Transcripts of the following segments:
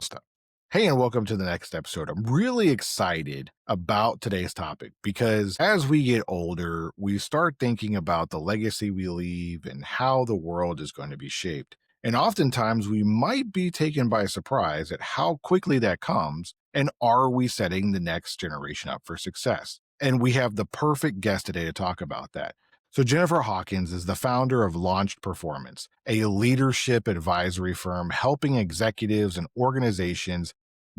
Stuff. Hey, and welcome to the next episode. I'm really excited about today's topic because as we get older, we start thinking about the legacy we leave and how the world is going to be shaped. And oftentimes we might be taken by surprise at how quickly that comes. And are we setting the next generation up for success? And we have the perfect guest today to talk about that. So, Jennifer Hawkins is the founder of Launched Performance, a leadership advisory firm helping executives and organizations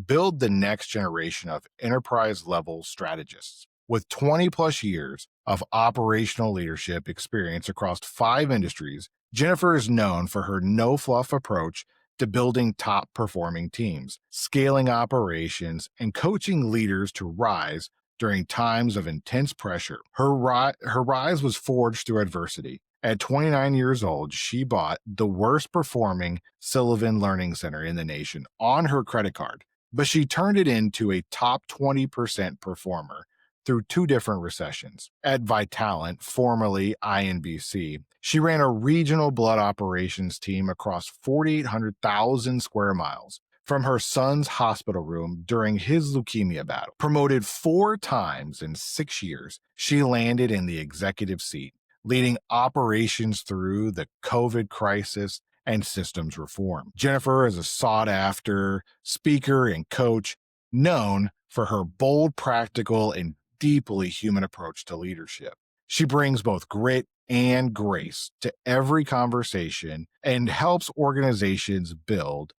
build the next generation of enterprise level strategists. With 20 plus years of operational leadership experience across 5 industries, Jennifer is known for her no fluff approach to building top performing teams, scaling operations, and coaching leaders to rise during times of intense pressure. Her rise was forged through adversity. At 29 years old, she bought the worst performing Sullivan Learning Center in the nation on her credit card, but she turned it into a top 20% performer through 2 different recessions. At Vitalant, formerly INBC, she ran a regional blood operations team across 4,800,000 square miles from her son's hospital room during his leukemia battle. Promoted 4 times in 6 years, she landed in the executive seat, leading operations through the COVID crisis and systems reform. Jennifer is a sought after speaker and coach known for her bold, practical, and deeply human approach to leadership. She brings both grit and grace to every conversation and helps organizations build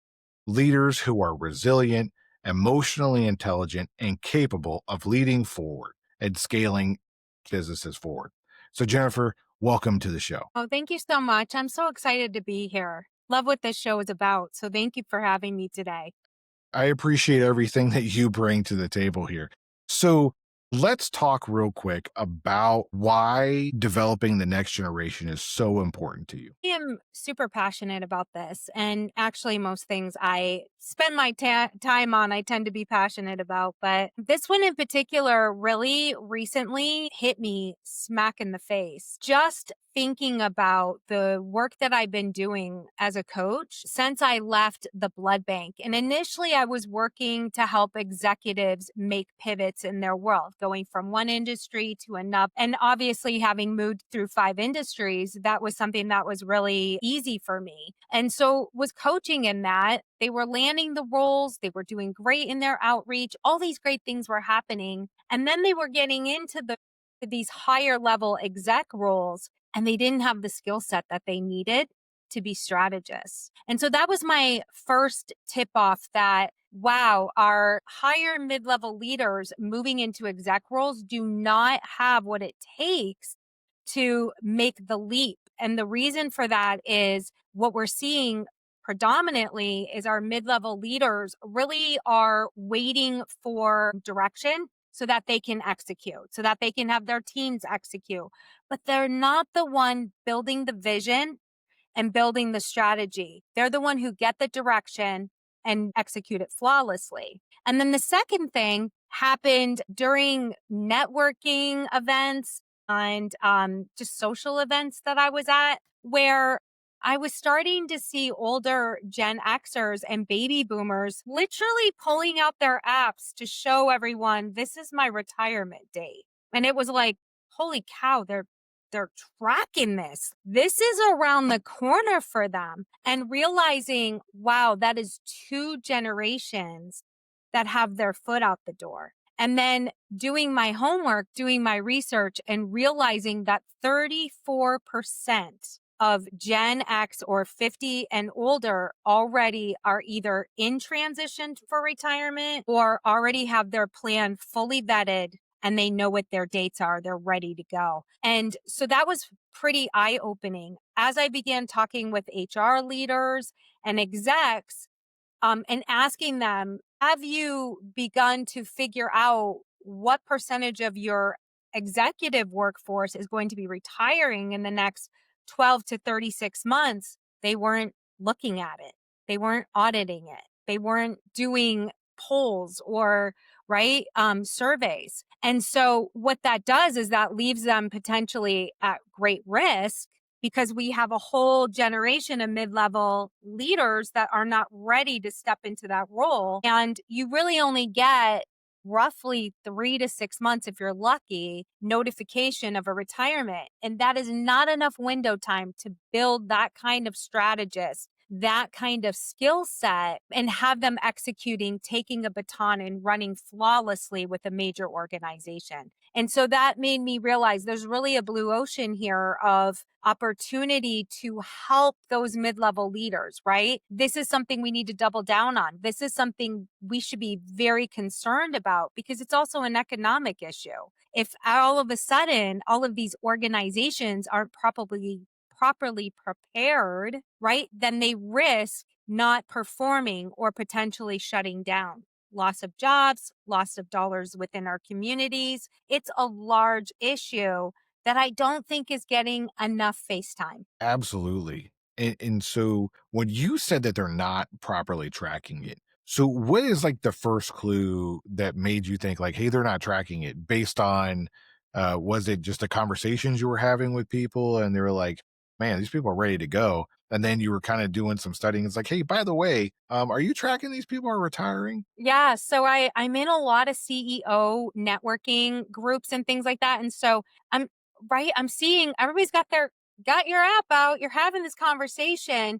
leaders who are resilient, emotionally intelligent, and capable of leading forward and scaling businesses forward. So, Jennifer, welcome to the show. Oh, thank you so much. I'm so excited to be here. Love what this show is about. So thank you for having me today. I appreciate everything that you bring to the table here. So, let's talk real quick about why developing the next generation is so important to you. I am super passionate about this. And actually, most things I spend my time on, I tend to be passionate about. But this one in particular really recently hit me smack in the face. Just thinking about the work that I've been doing as a coach since I left the blood bank. And initially, I was working to help executives make pivots in their world, going from one industry to another. And obviously, having moved through 5 industries, that was something that was really easy for me. And so, was coaching in that. They were landing the roles, they were doing great in their outreach, all these great things were happening. And then they were getting into these higher level exec roles and they didn't have the skill set that they needed to be strategists. And so that was my first tip off that, wow, our higher mid level leaders moving into exec roles do not have what it takes to make the leap. And the reason for that is what we're seeing predominantly is our mid level leaders really are waiting for direction so that they can execute, so that they can have their teams execute. But they're not the one building the vision and building the strategy. They're the one who get the direction and execute it flawlessly. And then the second thing happened during networking events and just social events that I was at, where I was starting to see older Gen Xers and baby boomers literally pulling out their apps to show everyone, this is my retirement date. And it was like, holy cow, they're tracking this. This is around the corner for them, and realizing, wow, that is 2 generations that have their foot out the door. And then doing my homework, doing my research, and realizing that 34% of Gen X or 50 and older already are either in transition for retirement or already have their plan fully vetted and they know what their dates are. They're ready to go. And so that was pretty eye opening as I began talking with HR leaders and execs and asking them, have you begun to figure out what percentage of your executive workforce is going to be retiring in the next 12 to 36 months? They weren't looking at it. They weren't auditing it. They weren't doing polls or surveys. And so what that does is that leaves them potentially at great risk because we have a whole generation of mid level leaders that are not ready to step into that role. And you really only get roughly 3 to 6 months, if you're lucky, notification of a retirement. And that is not enough window time to build that kind of strategist, that kind of skill set, and have them executing, taking a baton and running flawlessly with a major organization. And so that made me realize there's really a blue ocean here of opportunity to help those mid level leaders, right? This is something we need to double down on. This is something we should be very concerned about because it's also an economic issue. If all of a sudden all of these organizations aren't properly prepared, right, then they risk not performing or potentially shutting down. Loss of jobs, loss of dollars within our communities. It's a large issue that I don't think is getting enough face time. Absolutely. And so when you said that they're not properly tracking it, so what is like the first clue that made you think like, hey, they're not tracking it based on was it just the conversations you were having with people and they were like, man, these people are ready to go. And then you were kind of doing some studying. It's like, hey, by the way, are you tracking these people are retiring? Yeah, so I'm in a lot of CEO networking groups and things like that, and so I'm I'm seeing everybody's got your app out, you're having this conversation,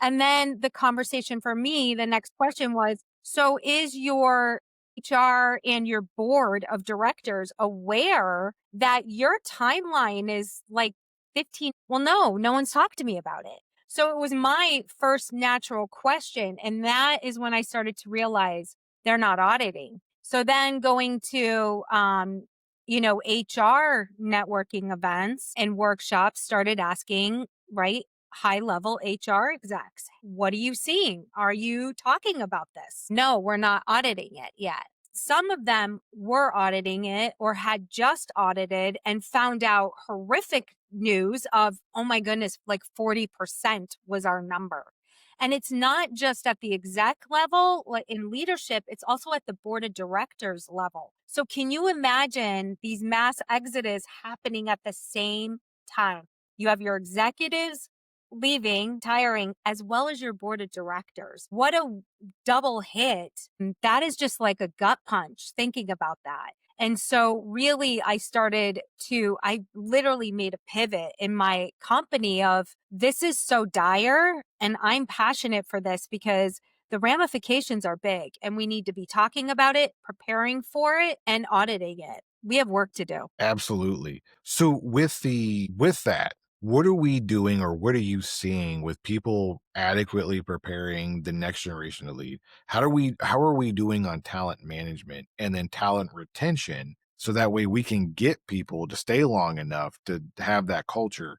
and then the conversation for me, the next question was, so is your HR and your board of directors aware that your timeline is like 15? Well, no, no one's talked to me about it. So it was my first natural question. And that is when I started to realize they're not auditing. So then going to, HR networking events and workshops, started asking, right, high level HR execs, what are you seeing? Are you talking about this? No, we're not auditing it yet. Some of them were auditing it or had just audited and found out horrific news of, oh my goodness, like 40% was our number. And it's not just at the exec level, like in leadership, it's also at the board of directors level. So can you imagine these mass exodus happening at the same time? You have your executives leaving, tiring, as well as your board of directors. What a double hit. That is just like a gut punch thinking about that. And so really I literally made a pivot in my company of this is so dire and I'm passionate for this because the ramifications are big and we need to be talking about it, preparing for it and auditing it. We have work to do. Absolutely. So with that, what are we doing or what are you seeing with people adequately preparing the next generation to lead? How are we doing on talent management and then talent retention so that way we can get people to stay long enough to have that culture?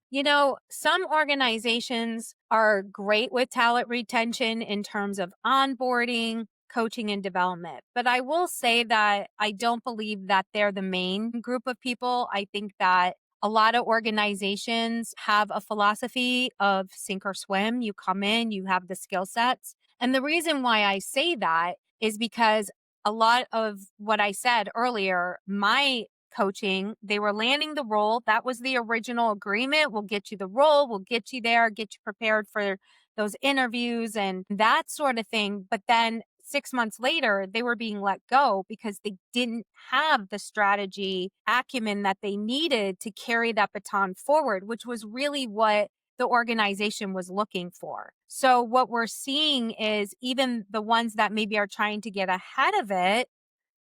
Some organizations are great with talent retention in terms of onboarding, coaching, and development. But I will say that I don't believe that they're the main group of people. I think that a lot of organizations have a philosophy of sink or swim. You come in, you have the skill sets. And the reason why I say that is because a lot of what I said earlier, my coaching, they were landing the role. That was the original agreement. We'll get you the role, we'll get you there, get you prepared for those interviews and that sort of thing. But then 6 months later, they were being let go because they didn't have the strategy acumen that they needed to carry that baton forward, which was really what the organization was looking for. So, what we're seeing is even the ones that maybe are trying to get ahead of it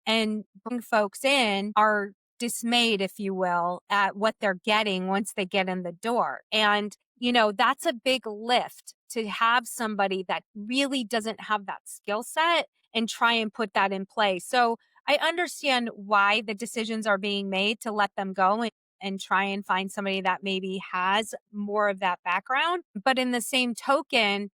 and bring folks in are dismayed, if you will, at what they're getting once they get in the door. And, that's a big lift to have somebody that really doesn't have that skill set and try and put that in place. So I understand why the decisions are being made to let them go and try and find somebody that maybe has more of that background. But in the same token,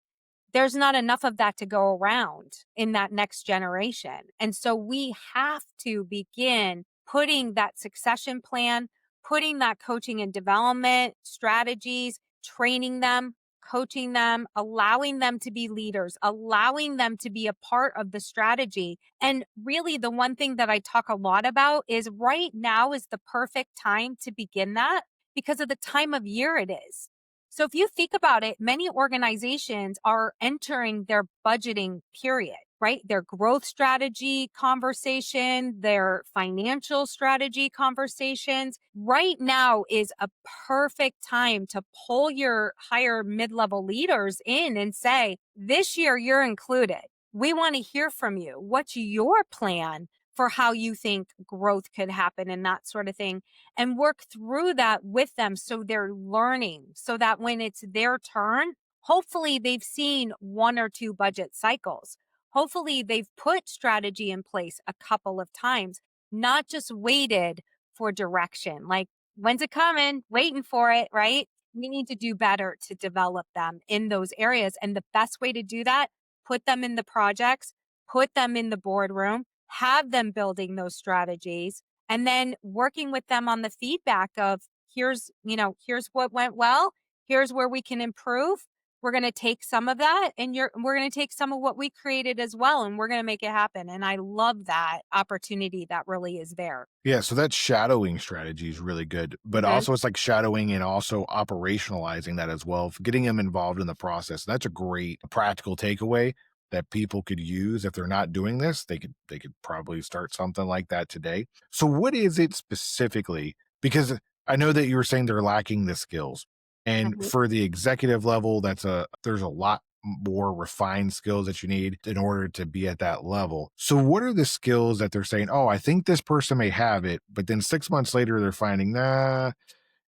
there's not enough of that to go around in that next generation. And so we have to begin putting that succession plan, putting that coaching and development strategies, training them, coaching them, allowing them to be leaders, allowing them to be a part of the strategy. And really, the one thing that I talk a lot about is right now is the perfect time to begin that because of the time of year it is. So if you think about it, many organizations are entering their budgeting period, right? Their growth strategy conversation, their financial strategy conversations. Right now is a perfect time to pull your higher mid-level leaders in and say, this year you're included. We want to hear from you. What's your plan for how you think growth could happen and that sort of thing? And work through that with them so they're learning, so that when it's their turn, hopefully they've seen one or two budget cycles. Hopefully they've put strategy in place a couple of times, not just waited for direction. Like, when's it coming? Waiting for it, right? We need to do better to develop them in those areas. And the best way to do that, put them in the projects, put them in the boardroom, have them building those strategies, and then working with them on the feedback of, here's what went well, here's where we can improve. We're going to take some of that, and we're going to take some of what we created as well, and we're going to make it happen. And I love that opportunity that really is there. Yeah, so that shadowing strategy is really good, but Hmm. also it's like shadowing and also operationalizing that as well, getting them involved in the process. That's a great practical takeaway that people could use if they're not doing this. They could probably start something like that today. So what is it specifically? Because I know that you were saying they're lacking the skills. And for the executive level, there's a lot more refined skills that you need in order to be at that level. So, what are the skills that they're saying, oh, I think this person may have it, but then 6 months later, they're finding, nah,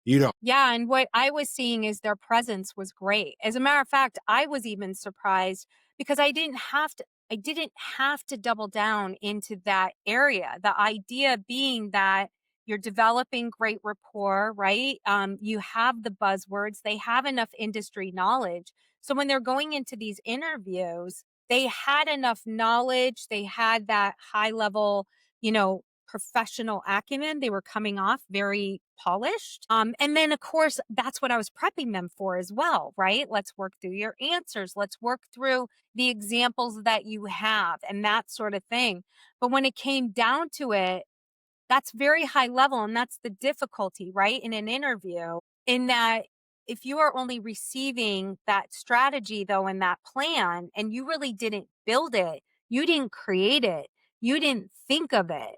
you don't. Yeah, and what I was seeing is their presence was great. As a matter of fact, I was even surprised because I didn't have to double down into that area. The idea being that you're developing great rapport, right? You have the buzzwords, they have enough industry knowledge. So when they're going into these interviews, they had enough knowledge, they had that high level, professional acumen. They were coming off very polished. And then, of course, that's what I was prepping them for as well, right? Let's work through your answers. Let's work through the examples that you have and that sort of thing. But when it came down to it, that's very high level, and that's the difficulty, right, in an interview, in that if you are only receiving that strategy, though, and that plan, and you really didn't build it, you didn't create it, you didn't think of it,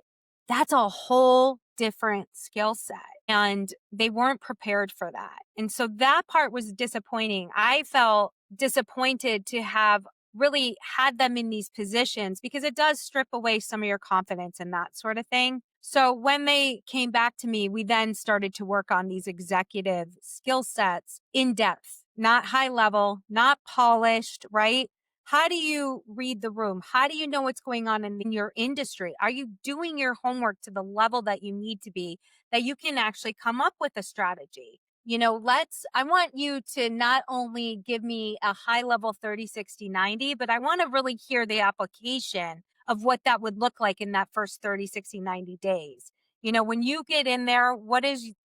that's a whole different skill set, and they weren't prepared for that, and so that part was disappointing. I felt disappointed to have really had them in these positions because it does strip away some of your confidence and that sort of thing. So when they came back to me, we then started to work on these executive skill sets in depth, not high level, not polished, right? How do you read the room? How do you know what's going on in your industry? Are you doing your homework to the level that you need to be, that you can actually come up with a strategy? I want you to not only give me a high level 30, 60, 90, but I want to really hear the application of what that would look like in that first 30, 60, 90 days. When you get in there, what is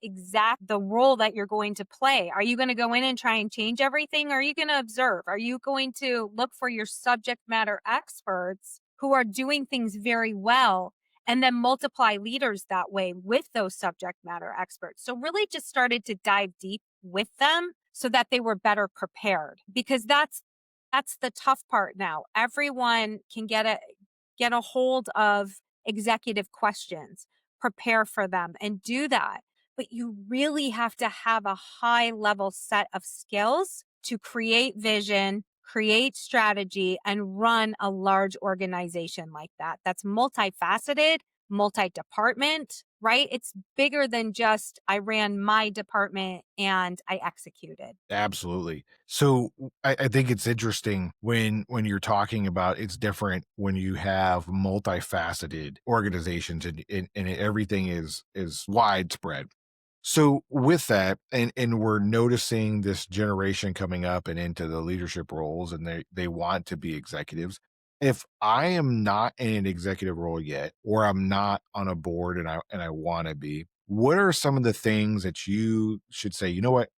exact the role that you're going to play? Are you going to go in and try and change everything? Or are you going to observe? Are you going to look for your subject matter experts who are doing things very well and then multiply leaders that way with those subject matter experts? So really just started to dive deep with them so that they were better prepared, because that's the tough part now. Everyone can get a hold of executive questions, prepare for them and do that. But you really have to have a high level set of skills to create vision, create strategy, and run a large organization like that. That's multifaceted, multi department, right? It's bigger than just I ran my department and I executed. Absolutely. So I think it's interesting when you're talking about it's different when you have multifaceted organizations and everything is widespread. So with that, and we're noticing this generation coming up and into the leadership roles, and they want to be executives. If I am not in an executive role yet, or I'm not on a board and I want to be, what are some of the things that you should say, you know what?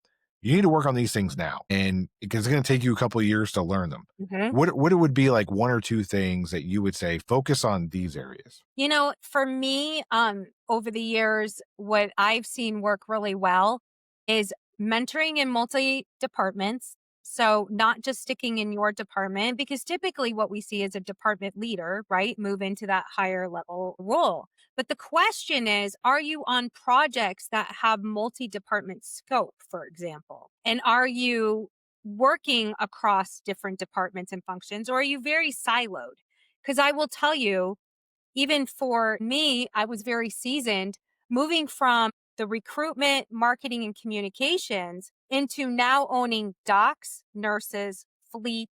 You need to work on these things now. And because it's going to take you a couple of years to learn them. What it would be like one or two things that you would say, focus on these areas. For me, over the years, what I've seen work really well is mentoring in multi departments. So, not just sticking in your department, because typically what we see is a department leader, right, move into that higher level role. But the question is, are you on projects that have multi department scope, for example? And are you working across different departments and functions, or are you very siloed? Because I will tell you, even for me, I was very seasoned moving from the recruitment, marketing, and communications into now owning docs, nurses, fleet,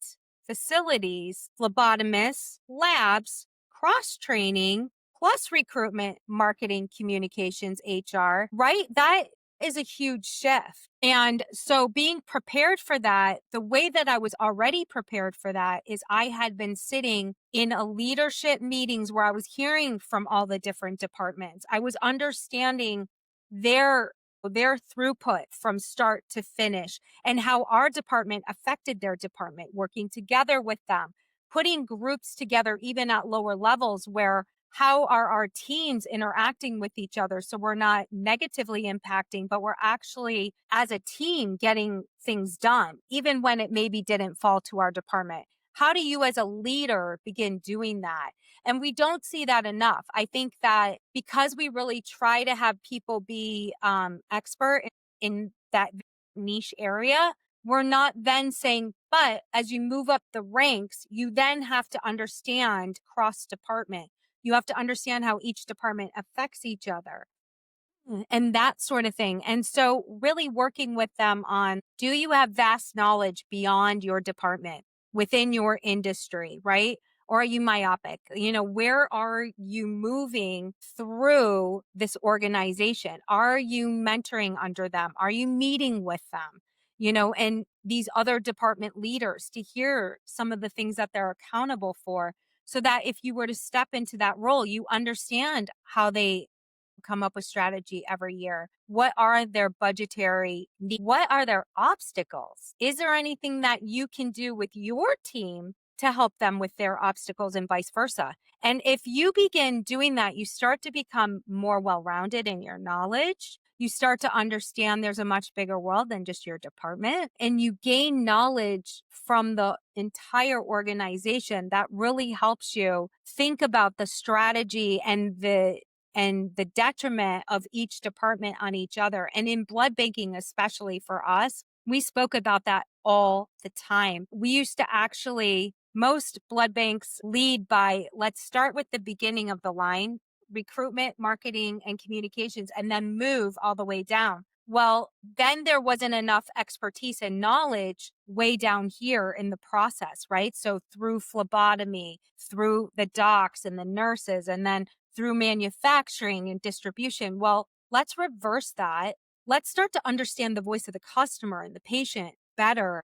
facilities, phlebotomists, labs, cross training, plus recruitment, marketing, communications, HR, right? That is a huge shift. And so being prepared for that, the way that I was already prepared for that is I had been sitting in a leadership meetings where I was hearing from all the different departments. I was understanding their their throughput from start to finish and how our department affected their department, working together with them, putting groups together even at lower levels where how are our teams interacting with each other so we're not negatively impacting, but we're actually as a team getting things done even when it maybe didn't fall to our department. How do you as a leader begin doing that? And we don't see that enough. I think that because we really try to have people be expert in that niche area, we're not then saying, but as you move up the ranks, you then have to understand cross department. You have to understand how each department affects each other. And that sort of thing. And so, really working with them on, do you have vast knowledge beyond your department within your industry, right? Or are you myopic? Where are you moving through this organization? Are you mentoring under them? Are you meeting with them? And these other department leaders to hear some of the things that they're accountable for so that if you were to step into that role, you understand how they come up with strategy every year. What are their budgetary needs? What are their obstacles? Is there anything that you can do with your team to help them with their obstacles and vice versa? And if you begin doing that, you start to become more well rounded in your knowledge. You start to understand there's a much bigger world than just your department, and you gain knowledge from the entire organization that really helps you think about the strategy and the detriment of each department on each other. And in blood banking, especially for us, we spoke about that all the time. We used to actually, most blood banks lead by, let's start with the beginning of the line, recruitment, marketing, and communications, and then move all the way down. Well, then there wasn't enough expertise and knowledge way down here in the process, right? So through phlebotomy, through the docs and the nurses, and then through manufacturing and distribution. Well, let's reverse that. Let's start to understand the voice of the customer and the patient better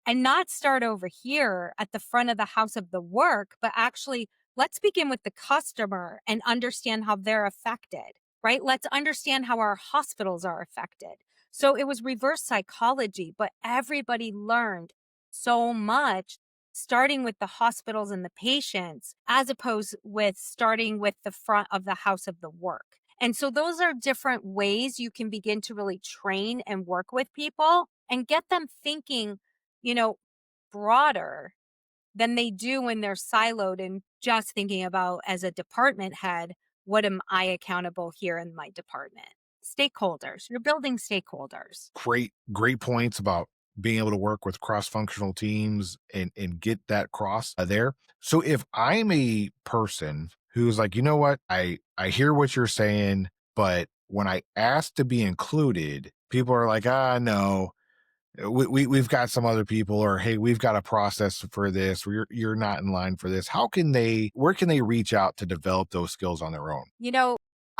and not start over here at the front of the house of the work, but actually let's begin with the customer and understand how they're affected, right? Let's understand how our hospitals are affected. So it was reverse psychology, but everybody learned so much starting with the hospitals and the patients as opposed with starting with the front of the house of the work. And so those are different ways you can begin to really train and work with people and get them thinking, you know, broader than they do when they're siloed and just thinking about as a department head, what am I accountable here in my department? Stakeholders, you're building stakeholders. Great points about being able to work with cross-functional teams and get that cross there. So if I'm a person who's like, you know what, I hear what you're saying, but when I ask to be included, people are like, no, we've got some other people, or hey, we've got a process for this, or you're not in line for this. Where can they reach out to develop those skills on their own?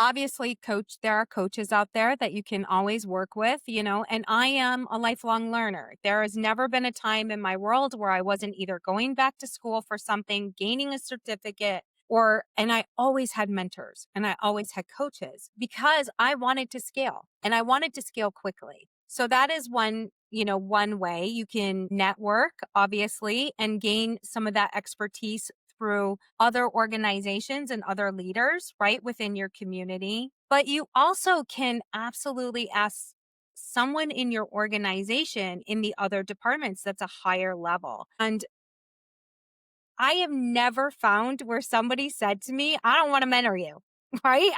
Obviously, there are coaches out there that you can always work with, and I am a lifelong learner. There has never been a time in my world where I wasn't either going back to school for something, gaining a certificate, and I always had mentors and I always had coaches because I wanted to scale and I wanted to scale quickly. So that is one way you can network, obviously, and gain some of that expertise through other organizations and other leaders, right, within your community. But you also can absolutely ask someone in your organization in the other departments that's a higher level. And I have never found where somebody said to me, I don't want to mentor you, right?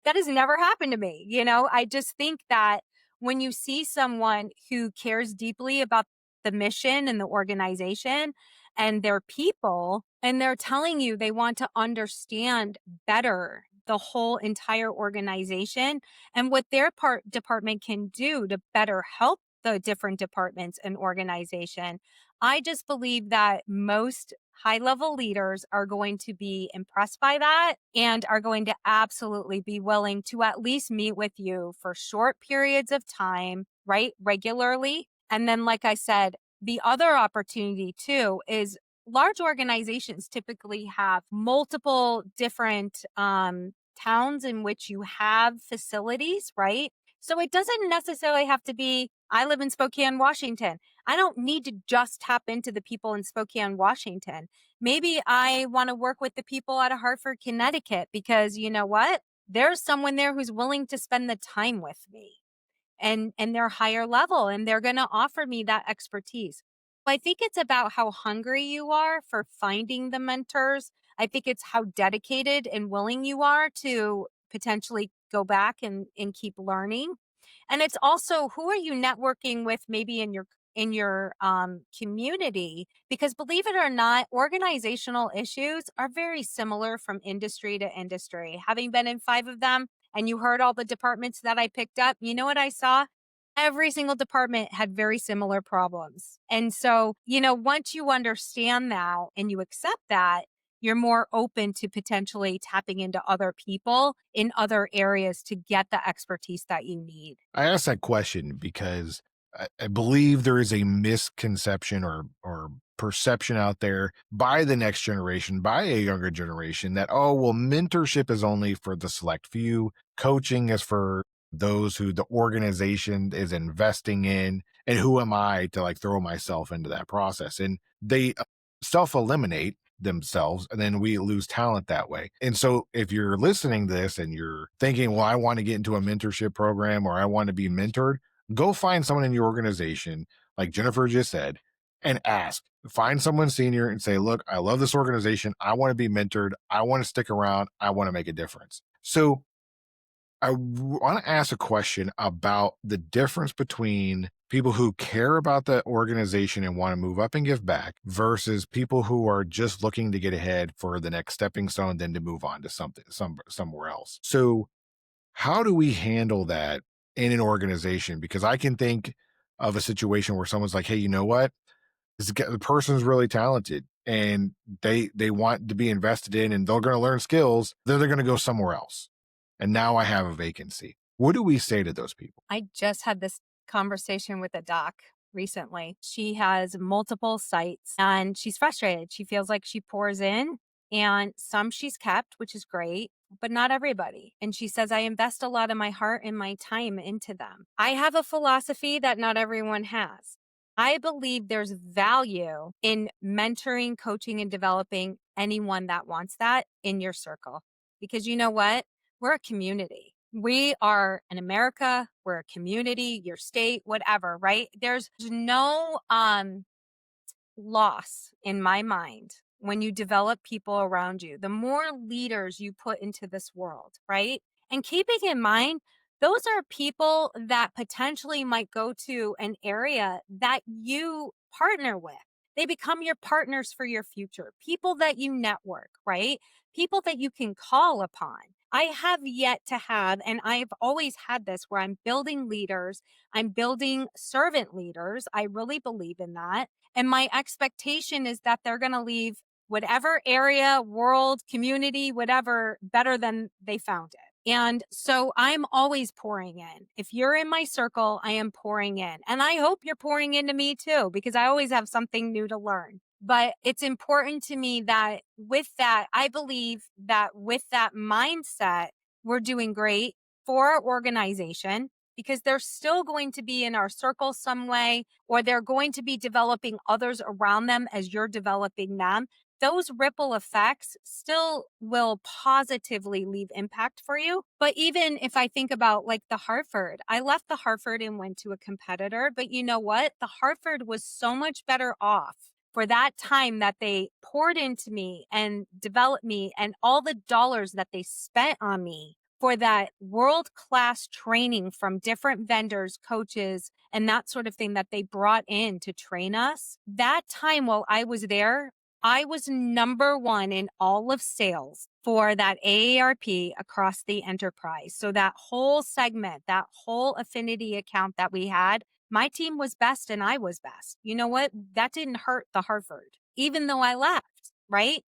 That has never happened to me. I just think that when you see someone who cares deeply about the mission and the organization and their people, and they're telling you they want to understand better the whole entire organization and what their department can do to better help the different departments and organization. I just believe that most high level leaders are going to be impressed by that and are going to absolutely be willing to at least meet with you for short periods of time, right? Regularly. And then, like I said, the other opportunity too is large organizations typically have multiple different towns in which you have facilities, right? So it doesn't necessarily have to be, I live in Spokane, Washington. I don't need to just tap into the people in Spokane, Washington. Maybe I want to work with the people out of Hartford, Connecticut, because you know what? There's someone there who's willing to spend the time with me and they're higher level and they're going to offer me that expertise. I think it's about how hungry you are for finding the mentors. I think it's how dedicated and willing you are to potentially go back and keep learning. And it's also who are you networking with maybe in your community, because believe it or not, organizational issues are very similar from industry to industry. Having been in 5 of them, and you heard all the departments that I picked up, you know what I saw? Every single department had very similar problems. And so, once you understand that and you accept that, you're more open to potentially tapping into other people in other areas to get the expertise that you need. I asked that question because I believe there is a misconception or perception out there by the next generation, by a younger generation, that oh well, mentorship is only for the select few, coaching is for those who the organization is investing in, and who am I to like throw myself into that process? And they self eliminate themselves, and then we lose talent that way. And so if you're listening to this and you're thinking, well, I want to get into a mentorship program or I want to be mentored, go find someone in your organization, like Jennifer just said, and ask. Find someone senior and say, look, I love this organization. I want to be mentored. I want to stick around. I want to make a difference. So I want to ask a question about the difference between people who care about the organization and want to move up and give back versus people who are just looking to get ahead for the next stepping stone, then to move on to somewhere else. So, how do we handle that in an organization? Because I can think of a situation where someone's like, "Hey, you know what? The person's really talented and they want to be invested in and they're going to learn skills, then they're going to go somewhere else. And now I have a vacancy." What do we say to those people? I just had this conversation with a doc recently. She has multiple sites and she's frustrated. She feels like she pours in and some she's kept, which is great, but not everybody. And she says, I invest a lot of my heart and my time into them. I have a philosophy that not everyone has. I believe there's value in mentoring, coaching, and developing anyone that wants that in your circle. Because you know what? We're a community. We are in America, we're a community, your state, whatever, right? There's no loss in my mind when you develop people around you. The more leaders you put into this world, right? And keeping in mind, those are people that potentially might go to an area that you partner with. They become your partners for your future, people that you network, right? People that you can call upon. I have yet to have, and I've always had this where I'm building leaders, I'm building servant leaders. I really believe in that. And my expectation is that they're going to leave whatever area, world, community, whatever, better than they found it. And so I'm always pouring in. If you're in my circle, I am pouring in. And I hope you're pouring into me too, because I always have something new to learn. But it's important to me that with that, I believe that with that mindset, we're doing great for our organization because they're still going to be in our circle some way, or they're going to be developing others around them as you're developing them. those ripple effects still will positively leave impact for you. But even if I think about like the Hartford, I left the Hartford and went to a competitor. But you know what? The Hartford was so much better off for that time that they poured into me and developed me and all the dollars that they spent on me for that world class training from different vendors, coaches, and that sort of thing that they brought in to train us. That time while I was there, I was number one in all of sales for that AARP across the enterprise. So that whole segment, that whole affinity account that we had, my team was best and I was best. You know what? That didn't hurt the Hartford, even though I left, right?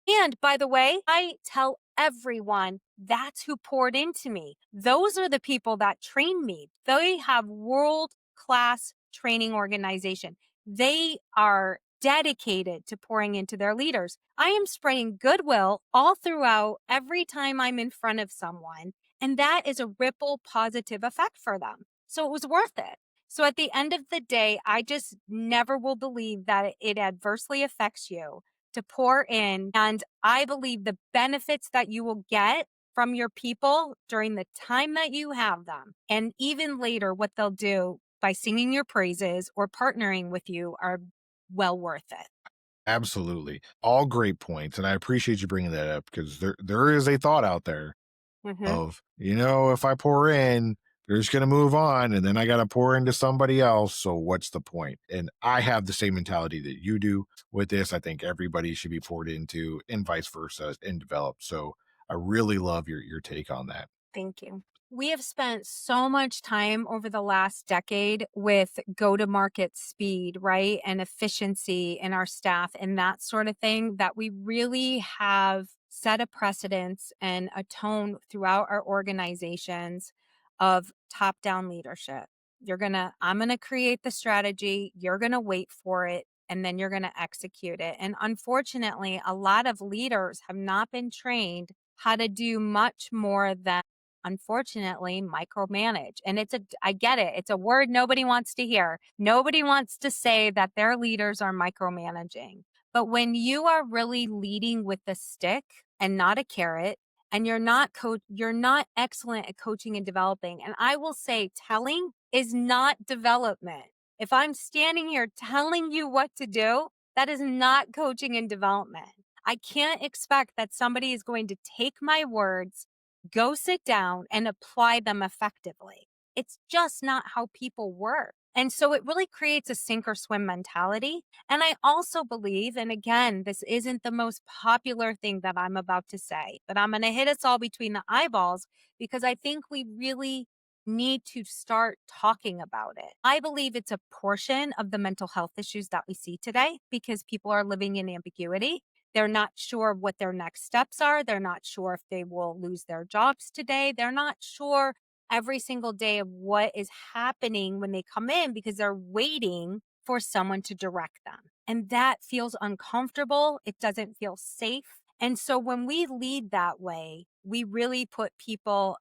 And by the way, I tell everyone that's who poured into me. Those are the people that trained me. They have world class training organization. They are dedicated to pouring into their leaders. I am spreading goodwill all throughout every time I'm in front of someone. And that is a ripple positive effect for them. So it was worth it. So at the end of the day, I just never will believe that it adversely affects you to pour in. And I believe the benefits that you will get from your people during the time that you have them, and even later, what they'll do by singing your praises or partnering with you are well worth it. Absolutely. All great points. And I appreciate you bringing that up because there is a thought out there Hmm. of, if I pour in, they're just going to move on and then I got to pour into somebody else. So what's the point? And I have the same mentality that you do with this. I think everybody should be poured into and vice versa and developed. So I really love your take on that. Thank you. We have spent so much time over the last decade with go to market speed, right? And efficiency in our staff and that sort of thing that we really have set a precedence and a tone throughout our organizations of top down leadership. I'm going to create the strategy, you're going to wait for it, and then you're going to execute it. And unfortunately, a lot of leaders have not been trained how to do much more than unfortunately micromanage. And I get it. It's a word nobody wants to hear. Nobody wants to say that their leaders are micromanaging. But when you are really leading with the stick and not a carrot, and you're not excellent at coaching and developing. And I will say telling is not development. If I'm standing here telling you what to do, that is not coaching and development. I can't expect that somebody is going to take my words, go sit down and apply them effectively. It's just not how people work. And so it really creates a sink or swim mentality. And I also believe, and again, this isn't the most popular thing that I'm about to say, but I'm going to hit us all between the eyeballs because I think we really need to start talking about it. I believe it's a portion of the mental health issues that we see today because people are living in ambiguity. They're not sure what their next steps are. They're not sure if they will lose their jobs today. They're not sure every single day of what is happening when they come in because they're waiting for someone to direct them. And that feels uncomfortable. It doesn't feel safe. And so when we lead that way, we really put people,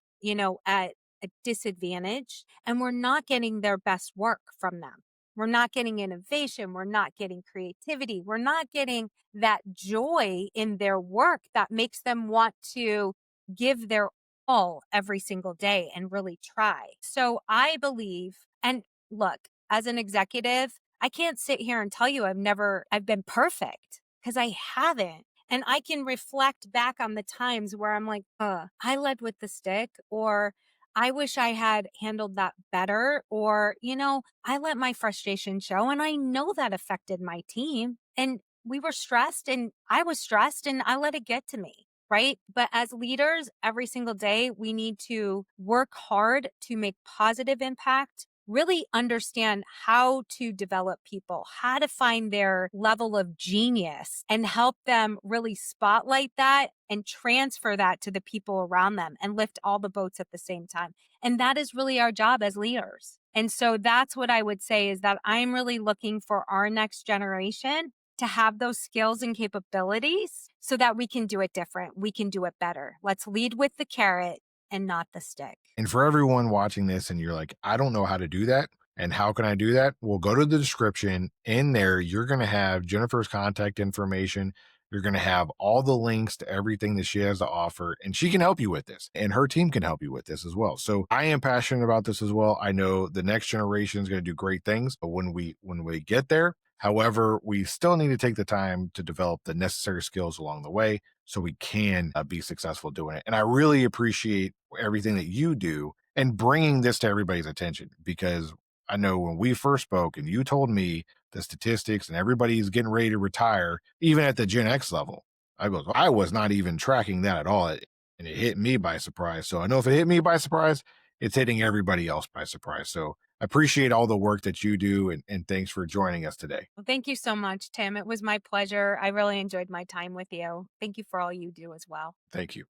at a disadvantage and we're not getting their best work from them. We're not getting innovation. We're not getting creativity. We're not getting that joy in their work that makes them want to give their all every single day and really try. So I believe, and look, as an executive, I can't sit here and tell you I've been perfect because I haven't. And I can reflect back on the times where I'm like, I led with the stick, or I wish I had handled that better, or, I let my frustration show and I know that affected my team. And we were stressed and I was stressed and I let it get to me. Right. But as leaders, every single day, we need to work hard to make positive impact, really understand how to develop people, how to find their level of genius and help them really spotlight that and transfer that to the people around them and lift all the boats at the same time. And that is really our job as leaders. And so that's what I would say is that I'm really looking for our next generation to have those skills and capabilities so that we can do it different. We can do it better. Let's lead with the carrot and not the stick. And for everyone watching this and you're like, I don't know how to do that. And how can I do that? Well, go to the description. In there, you're going to have Jennifer's contact information. You're going to have all the links to everything that she has to offer, and she can help you with this, and her team can help you with this as well. So I am passionate about this as well. I know the next generation is going to do great things, but when we get there, however, we still need to take the time to develop the necessary skills along the way so we can be successful doing it. And I really appreciate everything that you do and bringing this to everybody's attention, because I know when we first spoke and you told me the statistics and everybody's getting ready to retire, even at the Gen X level, I was not even tracking that at all. And it hit me by surprise. So I know if it hit me by surprise, it's hitting everybody else by surprise. So I appreciate all the work that you do, and thanks for joining us today. Well, thank you so much, Tim. It was my pleasure. I really enjoyed my time with you. Thank you for all you do as well. Thank you.